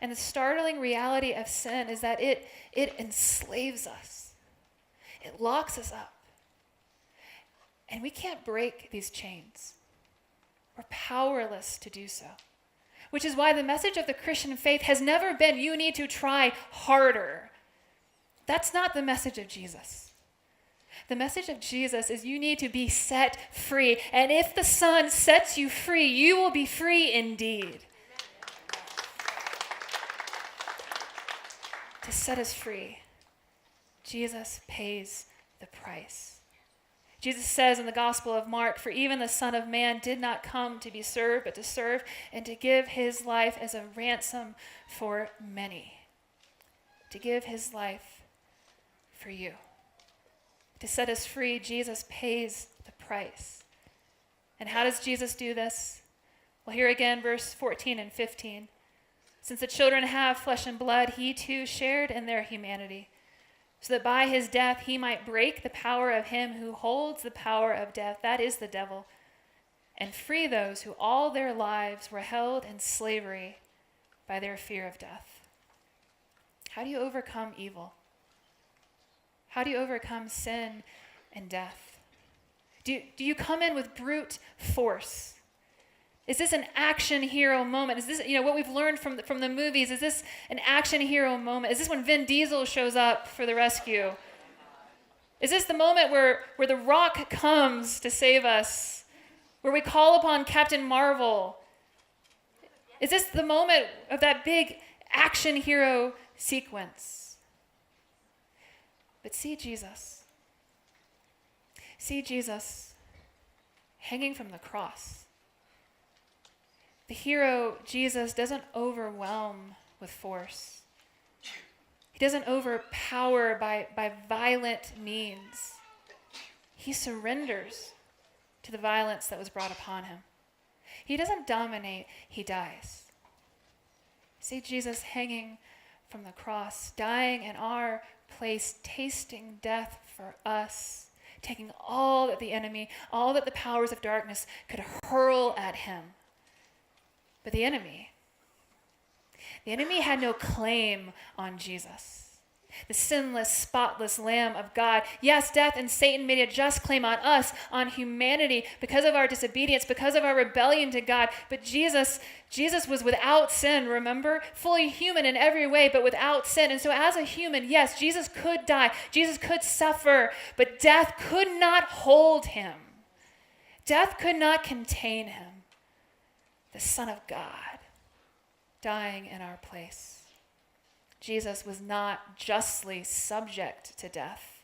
And the startling reality of sin is that it enslaves us. It locks us up. And we can't break these chains. We're powerless to do so. Which is why the message of the Christian faith has never been, you need to try harder. That's not the message of Jesus. The message of Jesus is you need to be set free. And if the Son sets you free, you will be free indeed. To set us free, Jesus pays the price. Jesus says in the Gospel of Mark, for even the Son of Man did not come to be served, but to serve and to give his life as a ransom for many. To give his life for you. To set us free, Jesus pays the price. And how does Jesus do this? Well, here again, verse 14 and 15. Since the children have flesh and blood, he too shared in their humanity, so that by his death he might break the power of him who holds the power of death, that is the devil, and free those who all their lives were held in slavery by their fear of death. How do you overcome evil? How do you overcome sin and death? Do you come in with brute force? Is this an action hero moment? Is this, what we've learned from the movies? Is this an action hero moment? Is this when Vin Diesel shows up for the rescue? Is this the moment where the Rock comes to save us? Where we call upon Captain Marvel? Is this the moment of that big action hero sequence? But see Jesus. See Jesus hanging from the cross. The hero, Jesus, doesn't overwhelm with force. He doesn't overpower by violent means. He surrenders to the violence that was brought upon him. He doesn't dominate, he dies. See Jesus hanging from the cross, dying in our place, tasting death for us, taking all that the enemy, all that the powers of darkness could hurl at him. But the enemy had no claim on Jesus. The sinless, spotless Lamb of God. Yes, death and Satan made a just claim on us, on humanity, because of our disobedience, because of our rebellion to God. But Jesus was without sin, remember? Fully human in every way, but without sin. And so as a human, yes, Jesus could die. Jesus could suffer, but death could not hold him. Death could not contain him. The Son of God, dying in our place. Jesus was not justly subject to death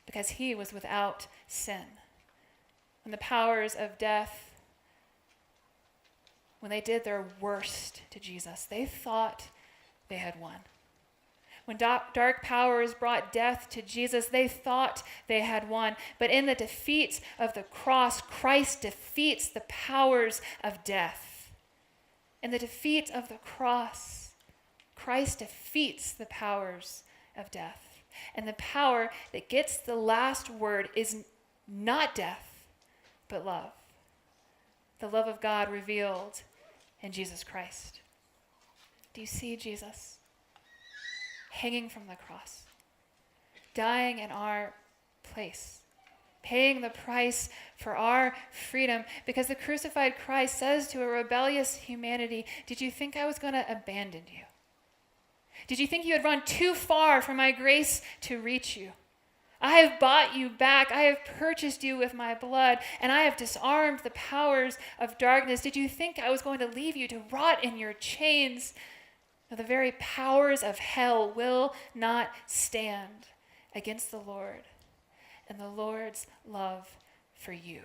because he was without sin. When the powers of death, when they did their worst to Jesus, they thought they had won. When dark powers brought death to Jesus, they thought they had won. But in the defeat of the cross, Christ defeats the powers of death. In the defeat of the cross, Christ defeats the powers of death. And the power that gets the last word is not death, but love. The love of God revealed in Jesus Christ. Do you see Jesus hanging from the cross, dying in our place? Paying the price for our freedom, because the crucified Christ says to a rebellious humanity, did you think I was going to abandon you? Did you think you had run too far for my grace to reach you? I have bought you back. I have purchased you with my blood, and I have disarmed the powers of darkness. Did you think I was going to leave you to rot in your chains? No, the very powers of hell will not stand against the Lord and the Lord's love for you.